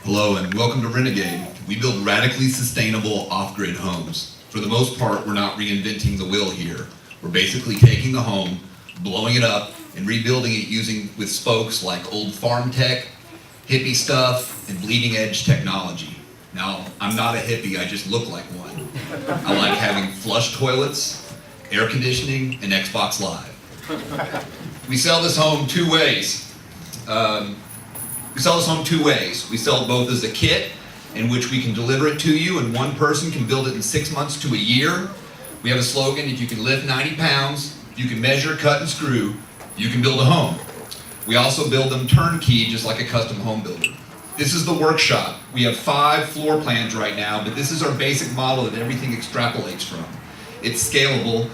Hello and welcome to Renegade. We build radically sustainable off-grid homes. For the most part, we're not reinventing the wheel here. We're basically taking the home, blowing it up, and rebuilding it using with spokes like old farm tech, hippie stuff, and bleeding edge technology. Now, I'm not a hippie, I just look like one. I like having flush toilets, air conditioning, and Xbox Live. We sell this home two ways. We sell it both as a kit, in which we can deliver it to you and one person can build it in 6 months to a year. We have a slogan: if you can lift 90 pounds, if you can measure, cut, and screw, you can build a home. We also build them turnkey, just like a custom home builder. This is the workshop. We have 5 floor plans right now, but this is our basic model that everything extrapolates from. It's scalable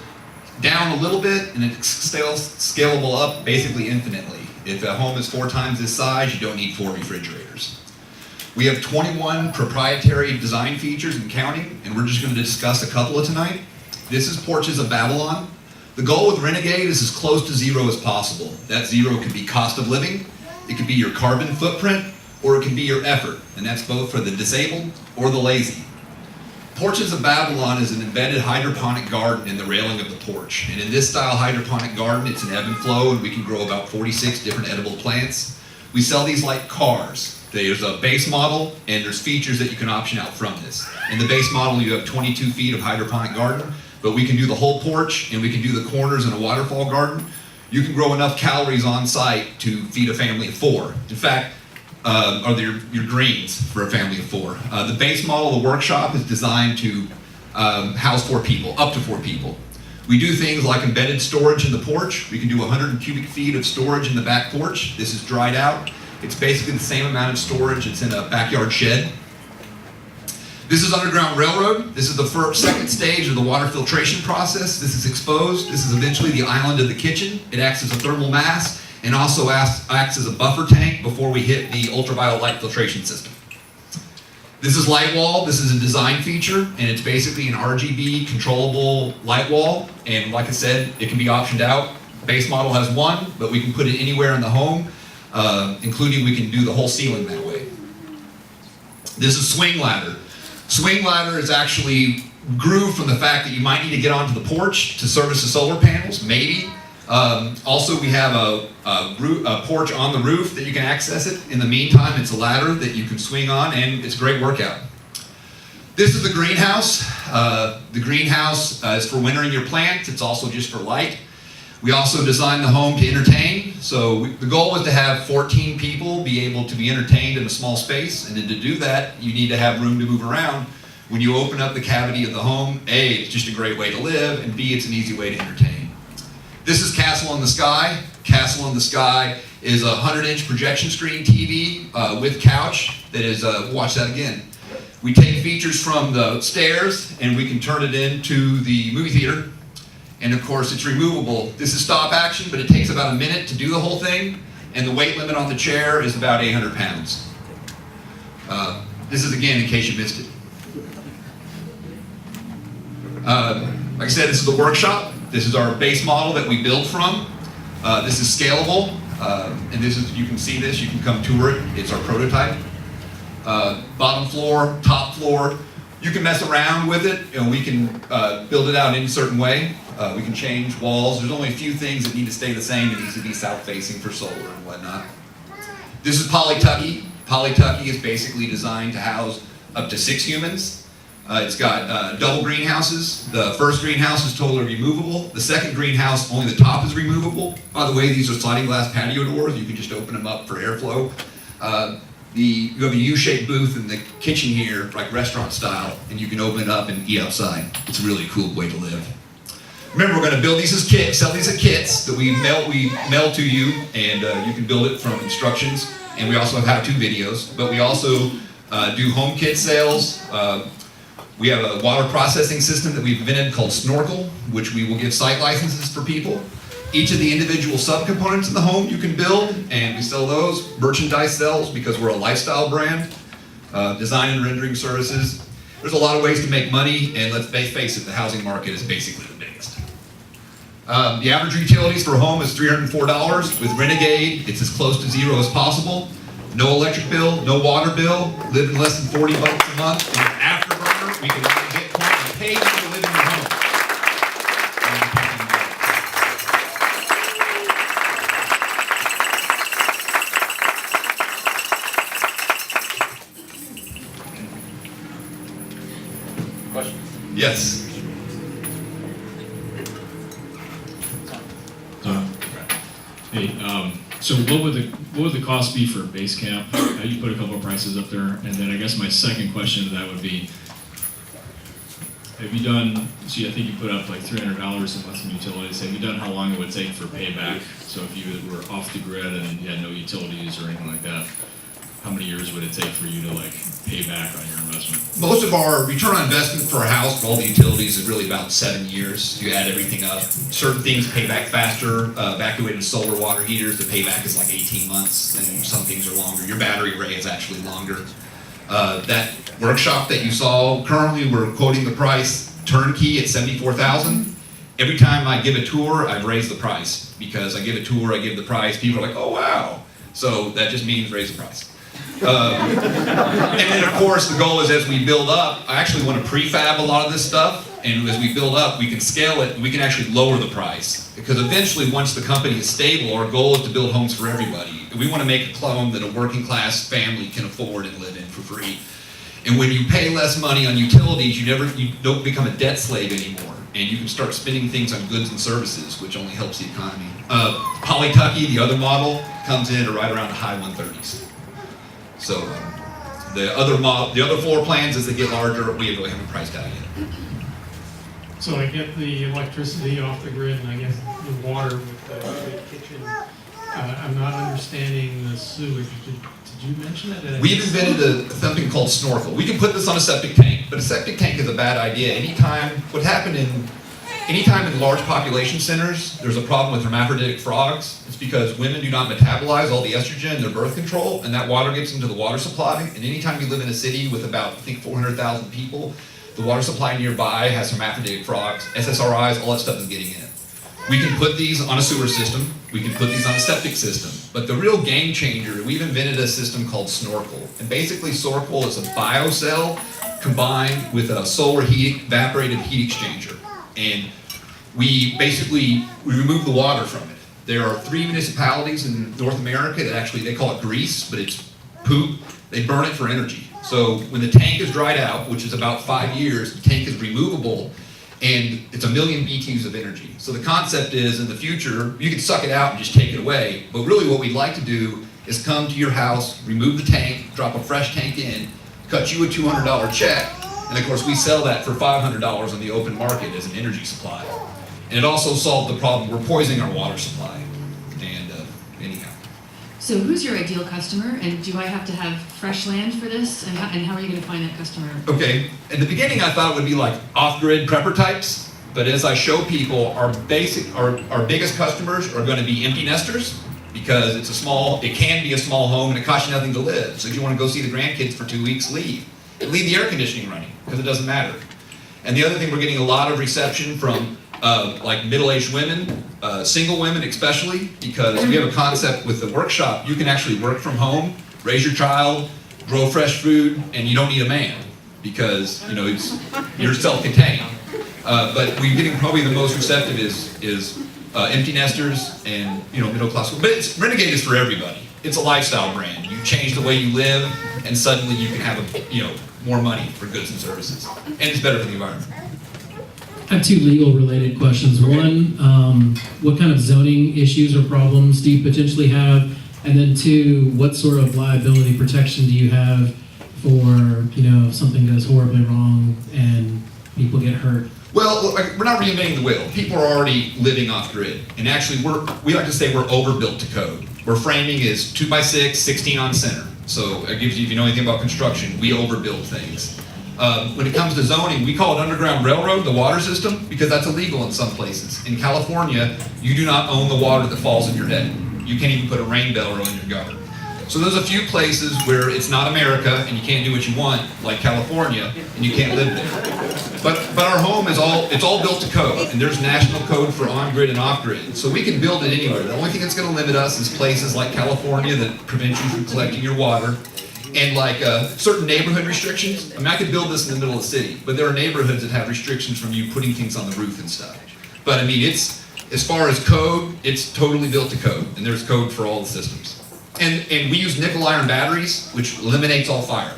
down a little bit, and it's scalable up basically infinitely. If a home is 4 times this size, you don't need 4 refrigerators. We have 21 proprietary design features and counting, and we're just going to discuss a couple of tonight. This is Porches of Babylon. The goal with Renegade is as close to zero as possible. That zero can be cost of living, it could be your carbon footprint, or it can be your effort, and that's both for the disabled or the lazy. Porches of Babylon is an embedded hydroponic garden in the railing of the porch. And in this style hydroponic garden, it's an ebb and flow, and we can grow about 46 different edible plants. We sell these like cars. There's a base model, and there's features that you can option out from this. In the base model, you have 22 feet of hydroponic garden, but we can do the whole porch, and we can do the corners in a waterfall garden. You can grow enough calories on site to feed a family of 4. In fact, are your greens for a family of 4. The base model of the workshop is designed to house 4 people, up to 4 people. We do things like embedded storage in the porch. We can do 100 cubic feet of storage in the back porch. This is dried out. It's basically the same amount of storage. It's in a backyard shed. This is Underground Railroad. This is the second stage of the water filtration process. This is exposed. This is eventually the island of the kitchen. It acts as a thermal mass and also acts as a buffer tank before we hit the ultraviolet light filtration system. This is light wall. This is a design feature, and it's basically an RGB controllable light wall. And like I said, it can be optioned out. Base model has 1, but we can put it anywhere in the home, including we can do the whole ceiling that way. This is swing ladder. Swing ladder is actually grew from the fact that you might need to get onto the porch to service the solar panels, maybe. Also, we have a porch on the roof that you can access it. In the meantime, it's a ladder that you can swing on, and it's a great workout. This is the greenhouse. The greenhouse is for wintering your plants. It's also just for light. We also designed the home to entertain. So the goal was to have 14 people be able to be entertained in a small space, and then to do that, you need to have room to move around. When you open up the cavity of the home, A, it's just a great way to live, and B, it's an easy way to entertain. This is Castle in the Sky. Castle in the Sky is a 100-inch projection screen TV with couch that is, watch that again. We take features from the stairs and we can turn it into the movie theater. And of course, it's removable. This is stop action, but it takes about a minute to do the whole thing. And the weight limit on the chair is about 800 pounds. This is again, in case you missed it. Like I said, this is the workshop. This is our base model that we build from. This is scalable, and this is, you can see this, you can come tour it. It's our prototype. Bottom floor, top floor, you can mess around with it, and we can build it out in a certain way. We can change walls. There's only a few things that need to stay the same. It needs to be south-facing for solar and whatnot. This is Polytucky. Polytucky is basically designed to house up to 6 humans. It's got double greenhouses. The first greenhouse is totally removable. The second greenhouse, only the top is removable. By the way, these are sliding glass patio doors. You can just open them up for airflow. You have a U-shaped booth in the kitchen here, like restaurant style, and you can open it up and eat outside. It's a really cool way to live. Remember, we're going to build these as kits, sell these as kits that we mail to you, and you can build it from instructions. And we also have how-to videos, but we also do home kit sales. We have a water processing system that we've invented called Snorkel, which we will give site licenses for people. Each of the individual subcomponents in the home you can build, and we sell those. Merchandise sells because we're a lifestyle brand. Design and rendering services. There's a lot of ways to make money, and let's face it, the housing market is basically the biggest. The average utilities for a home is $304. With Renegade, it's as close to zero as possible. No electric bill, no water bill, living less than 40 bucks a month. And afterburner, we can get paid to live in your home. Questions? Yes. Hey, so what would the cost be for base camp? You put a couple of prices up there, and then I guess my second question to that would be, have you done, see, I think you put up like $300 in less than utilities. Have you done how long it would take for payback? So if you were off the grid and you had no utilities or anything like that, how many years would it take for you to like pay back on your investment? Most of our return on investment for a house for all the utilities is really about 7 years. You add everything up. Certain things pay back faster. Evacuated solar water heaters, the payback is like 18 months, and some things are longer. Your battery array is actually longer. That workshop that you saw, currently we're quoting the price turnkey at $74,000. Every time I give a tour, I've raised the price because I give a tour, I give the price. People are like, oh wow. So that just means raise the price. And then of course the goal is as we build up, I actually want to prefab a lot of this stuff, and as we build up we can scale it, we can actually lower the price, because eventually once the company is stable, our goal is to build homes for everybody. We want to make a home that a working class family can afford and live in for free. And when you pay less money on utilities, you don't become a debt slave anymore, and you can start spending things on goods and services, which only helps the economy. Polytucky, the other model, comes in at right around the high 130s. So the other floor plans, as they get larger, we really haven't priced out yet. So I get the electricity off the grid, and I guess the water with the kitchen. I'm not understanding the sewage. Did you mention that? We've invented something called snorkel. We can put this on a septic tank, but a septic tank is a bad idea. Anytime in large population centers, there's a problem with hermaphroditic frogs. It's because women do not metabolize all the estrogen in their birth control, and that water gets into the water supply. And anytime you live in a city with about, I think, 400,000 people, the water supply nearby has hermaphroditic frogs, SSRIs, all that stuff is getting in it. We can put these on a sewer system. We can put these on a septic system. But the real game changer, we've invented a system called snorkel. And basically, snorkel is a biocell combined with a solar evaporative heat exchanger. And we remove the water from it. There are 3 municipalities in North America that actually, they call it grease, but it's poop. They burn it for energy. So when the tank is dried out, which is about 5 years, the tank is removable, and it's 1 million BTUs of energy. So the concept is, in the future, you can suck it out and just take it away. But really what we'd like to do is come to your house, remove the tank, drop a fresh tank in, cut you a $200 check, and of course we sell that for $500 on the open market as an energy supply. And it also solved the problem, we're poisoning our water supply. And anyhow. So who's your ideal customer, and do I have to have fresh land for this, and how are you going to find that customer? Okay, in the beginning I thought it would be like off-grid prepper types, but as I show people, our biggest customers are going to be empty nesters, because it can be a small home and it costs you nothing to live. So if you want to go see the grandkids for 2 weeks, leave. And leave the air conditioning running, because it doesn't matter. And the other thing, we're getting a lot of reception from like middle-aged women, single women especially, because we have a concept with the workshop. You can actually work from home, raise your child, grow fresh food, and you don't need a man, because you're self-contained. But we're getting probably the most receptive is empty nesters and middle-class. But Renegade is for everybody. It's a lifestyle brand. You change the way you live, and suddenly you can have more money for goods and services, and it's better for the environment. I have 2 legal related questions. One, what kind of zoning issues or problems do you potentially have? And then 2, what sort of liability protection do you have for, if something goes horribly wrong and people get hurt? Well, we're not reinventing the wheel. People are already living off grid. And actually, we like to say we're overbuilt to code. Where framing is 2x6, 16 on center. So it gives you, if you know anything about construction, we overbuild things. When it comes to zoning, we call it underground railroad, the water system, because that's illegal in some places. In California, you do not own the water that falls in your head. You can't even put a rain barrel in your gutter. So there's a few places where it's not America and you can't do what you want, like California, and you can't live there. But our home is all built to code, and there's national code for on-grid and off-grid. So we can build it anywhere. The only thing that's gonna limit us is places like California that prevent you from collecting your water, and like certain neighborhood restrictions. I mean, I could build this in the middle of the city, but there are neighborhoods that have restrictions from you putting things on the roof and stuff. But I mean, as far as code, it's totally built to code, and there's code for all the systems. And we use nickel iron batteries, which eliminates all fire.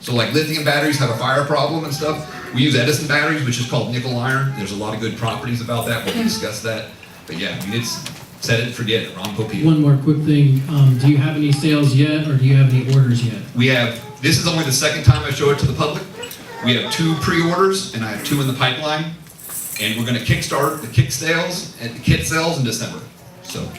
So like lithium batteries have a fire problem and stuff. We use Edison batteries, which is called nickel iron. There's a lot of good properties about that. We'll discuss that. But yeah, I mean, it's set it and forget it. Ron Popeil. One more quick thing. Do you have any sales yet, or do you have any orders yet? We have, this is only the second time I show it to the public. We have 2 pre-orders, and I have 2 in the pipeline. And we're gonna kickstart the kick sales and the kit sales in December. So